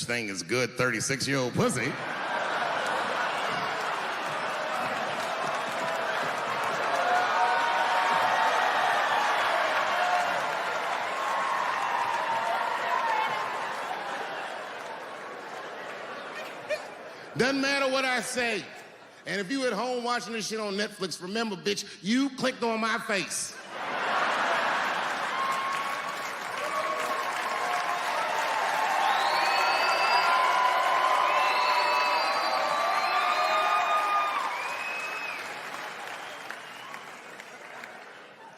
thing is good 36-year-old pussy. Doesn't matter what I say. And if you at home watching this shit on Netflix, remember, bitch, you clicked on my face.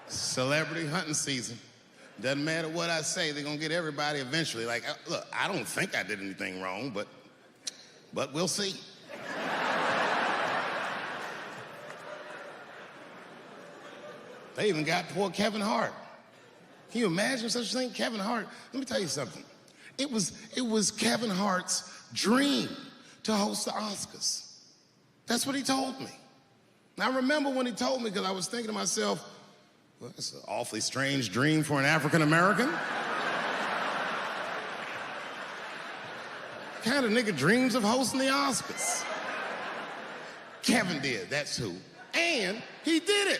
Celebrity hunting season. Doesn't matter what I say, they're gonna get everybody eventually. Like, look, I don't think I did anything wrong, but we'll see. They even got poor Kevin Hart. Can you imagine such a thing? Kevin Hart, let me tell you something. It was Kevin Hart's dream to host the Oscars. That's what he told me. And I remember when he told me, because I was thinking to myself, well, that's an awfully strange dream for an African American. Kind of nigga dreams of hosting the Oscars. Kevin did, that's who. And he did it.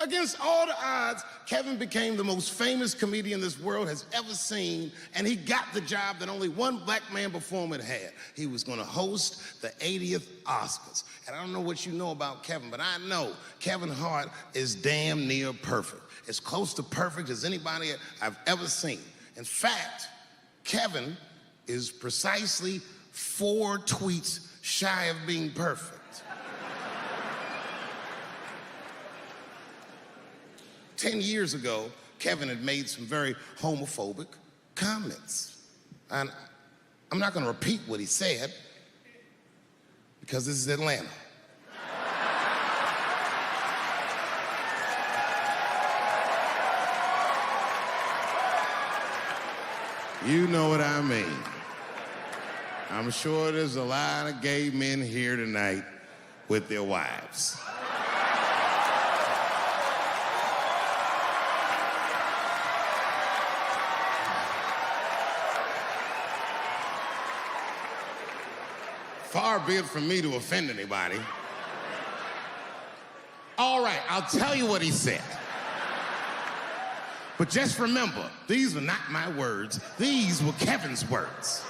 Against all the odds, Kevin became the most famous comedian this world has ever seen, and he got the job that only one black man before him had had. He was gonna host the 80th Oscars. And I don't know what you know about Kevin, but I know Kevin Hart is damn near perfect. As close to perfect as anybody I've ever seen. In fact, Kevin is precisely 4 tweets shy of being perfect. 10 years ago, Kevin had made some very homophobic comments. And I'm not gonna repeat what he said, because this is Atlanta. You know what I mean. I'm sure there's a lot of gay men here tonight with their wives. Far be it from me to offend anybody. All right, I'll tell you what he said. But just remember, these were not my words. These were Kevin's words.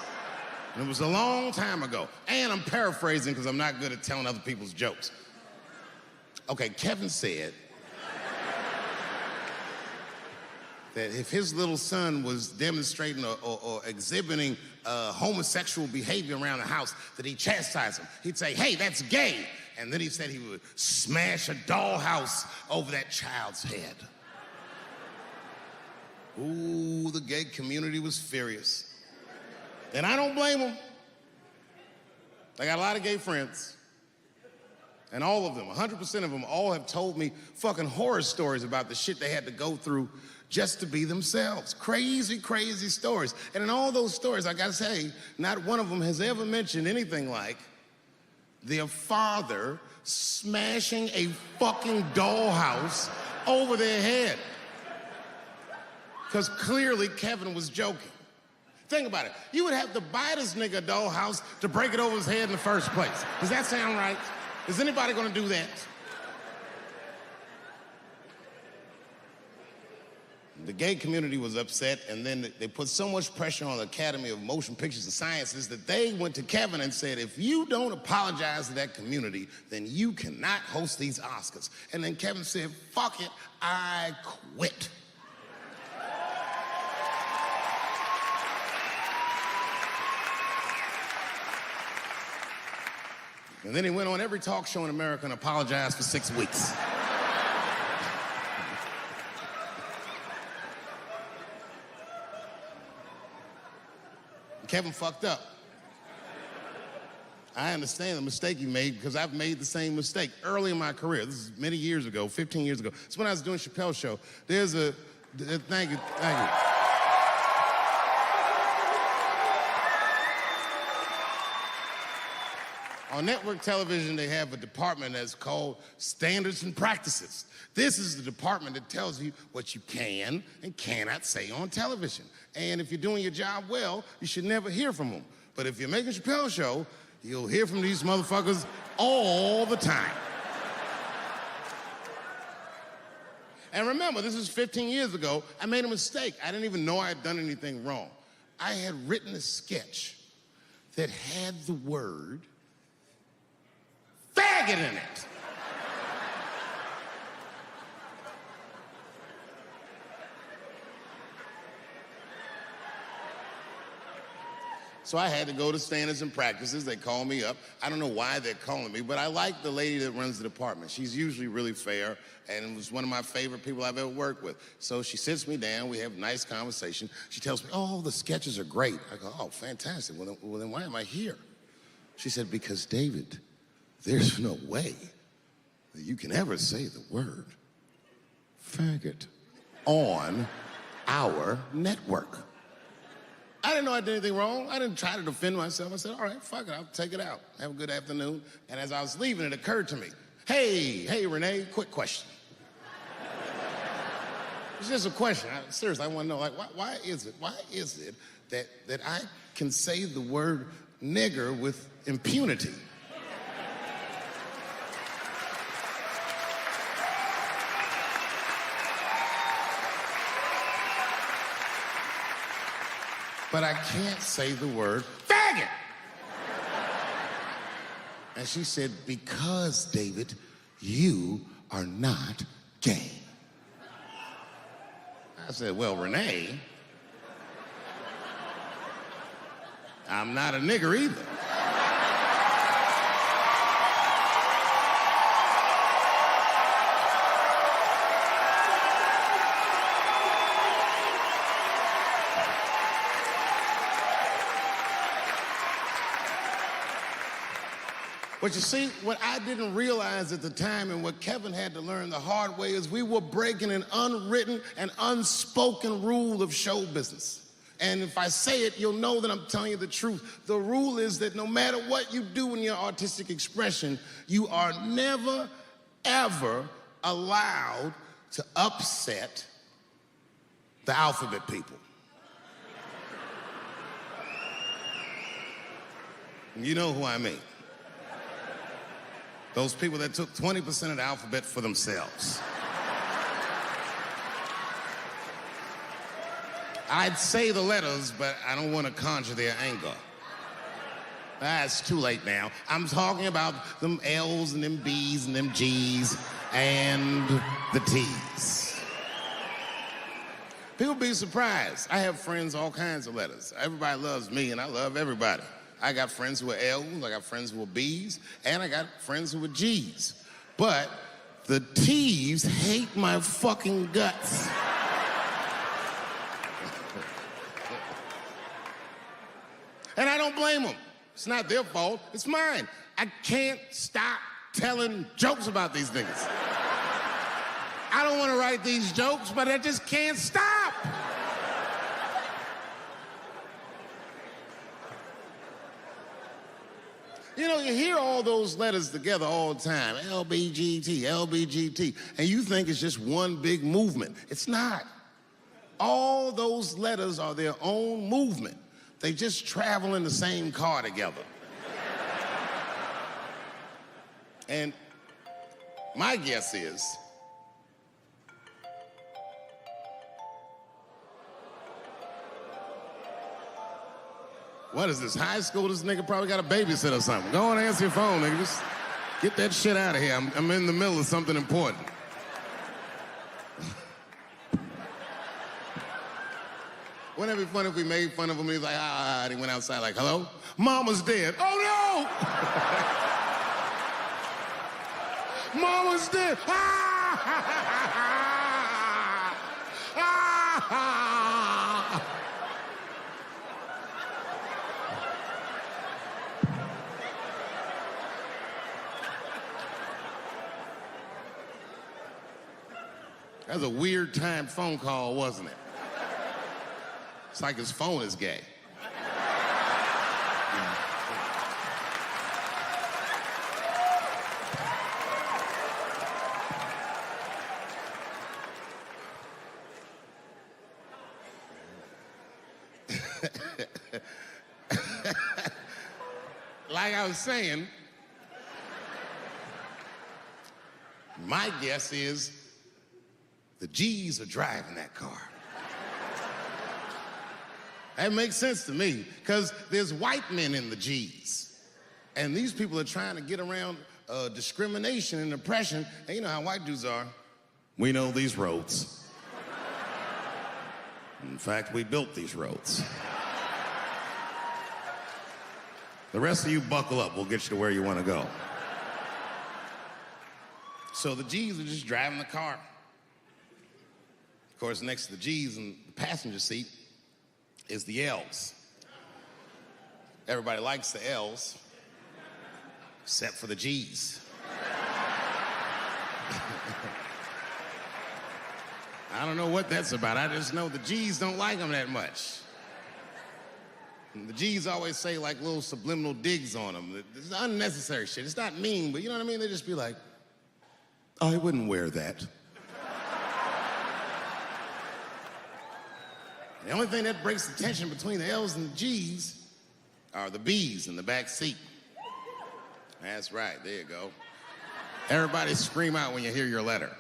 And it was a long time ago. And I'm paraphrasing because I'm not good at telling other people's jokes. Okay, Kevin said that if his little son was demonstrating or exhibiting homosexual behavior around the house, that he'd chastise him. He'd say, hey, that's gay. And then he said he would smash a dollhouse over that child's head. Ooh, the gay community was furious. And I don't blame them. I got a lot of gay friends. And all of them, 100% of them, all have told me fucking horror stories about the shit they had to go through just to be themselves. Crazy, crazy stories. And in all those stories, I gotta say, not one of them has ever mentioned anything like their father smashing a fucking dollhouse over their head. Because clearly Kevin was joking. Think about it. You would have to buy this nigga a dollhouse to break it over his head in the first place. Does that sound right? Is anybody gonna do that? The gay community was upset, and then they put so much pressure on the Academy of Motion Pictures and Sciences that they went to Kevin and said, if you don't apologize to that community, then you cannot host these Oscars. And then Kevin said, fuck it, I quit. And then he went on every talk show in America and apologized for 6 weeks. Kevin fucked up. I understand the mistake he made because I've made the same mistake early in my career. This is many years ago, 15 years ago. It's when I was doing Chappelle's show. There's a, thank you. On network television, they have a department that's called Standards and Practices. This is the department that tells you what you can and cannot say on television. And if you're doing your job well, you should never hear from them. But if you make a Chappelle show, you'll hear from these motherfuckers all the time. And remember, this is 15 years ago. I made a mistake. I didn't even know I had done anything wrong. I had written a sketch that had the word faggot in it. So I had to go to standards and practices. They call me up. I don't know why they're calling me, but I like the lady that runs the department. She's usually really fair and was one of my favorite people I've ever worked with. So she sits me down. We have a nice conversation. She tells me, oh, the sketches are great. I go, oh, fantastic. Well, then why am I here? She said, because, David, there's no way that you can ever say the word faggot on our network. I didn't know I did anything wrong. I didn't try to defend myself. I said, all right, fuck it, I'll take it out. Have a good afternoon. And as I was leaving, it occurred to me, hey, Renee, quick question. It's just a question. Seriously, I want to know, like, why is it that I can say the word nigger with impunity? But I can't say the word faggot. And she said, because, David, you are not gay. I said, well, Renee, I'm not a nigger either. But you see, what I didn't realize at the time and what Kevin had to learn the hard way is we were breaking an unwritten and unspoken rule of show business. And if I say it, you'll know that I'm telling you the truth. The rule is that no matter what you do in your artistic expression, you are never, ever allowed to upset the alphabet people. You know who I mean. Those people that took 20% of the alphabet for themselves. I'd say the letters, but I don't want to conjure their anger. It's too late now. I'm talking about them L's and them B's and them G's and the T's. People be surprised. I have friends, all kinds of letters. Everybody loves me, and I love everybody. I got friends who are L's, I got friends who are B's, and I got friends who are G's. But the T's hate my fucking guts. And I don't blame them. It's not their fault, it's mine. I can't stop telling jokes about these niggas. I don't want to write these jokes, but I just can't stop. You know, you hear all those letters together all the time, LBGT, LBGT, and you think it's just one big movement. It's not. All those letters are their own movement. They just travel in the same car together. And my guess is, what is this, high school? This nigga probably got a babysitter or something. Go on and answer your phone, nigga. Just get that shit out of here. I'm in the middle of something important. Wouldn't it be funny if we made fun of him and he's like, and he went outside like, hello? Mama's dead. Oh, no! Mama's dead. That was a weird timed phone call, wasn't it? It's like his phone is gay. like I was saying, my guess is the G's are driving that car. That makes sense to me, because there's white men in the G's. And these people are trying to get around discrimination and oppression. And you know how white dudes are. We know these roads. In fact, we built these roads. The rest of you buckle up. We'll get you to where you want to go. So the G's are just driving the car. Of course, next to the G's in the passenger seat is the L's. Everybody likes the L's, except for the G's. I don't know what that's about. I just know the G's don't like them that much. And the G's always say like little subliminal digs on them. It's unnecessary shit. It's not mean, but you know what I mean? They just be like, I wouldn't wear that. The only thing that breaks the tension between the L's and the G's are the B's in the back seat. That's right, there you go. Everybody scream out when you hear your letter.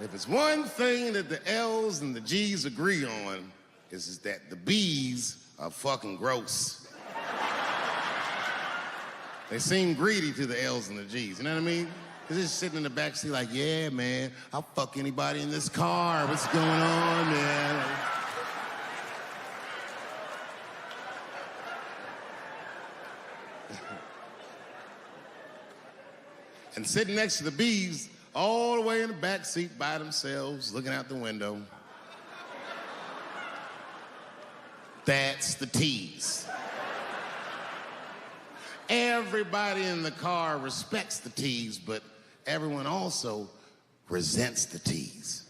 If it's one thing that the L's and the G's agree on, is that the B's are fucking gross. They seem greedy to the L's and the G's, you know what I mean? They're just sitting in the back seat like, yeah, man, I'll fuck anybody in this car. What's going on, man? And sitting next to the B's, all the way in the back seat by themselves, looking out the window. That's the T's. Everybody in the car respects the T's, but everyone also resents the T's.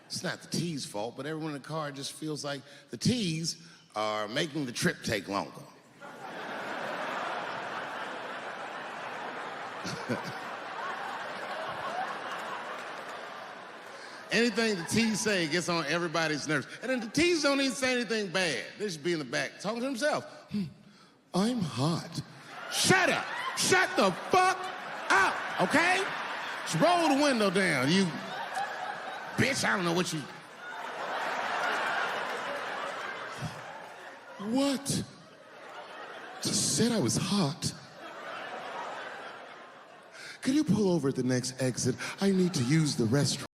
It's not the T's' fault, but everyone in the car just feels like the T's are making the trip take longer. Anything the T's say gets on everybody's nerves. And then the T's don't even say anything bad. They just be in the back talking to themselves. I'm hot. Shut up. Shut the fuck up, okay? Just roll the window down, you bitch. I don't know what you... What? Just said I was hot. Could you pull over at the next exit? I need to use the restroom.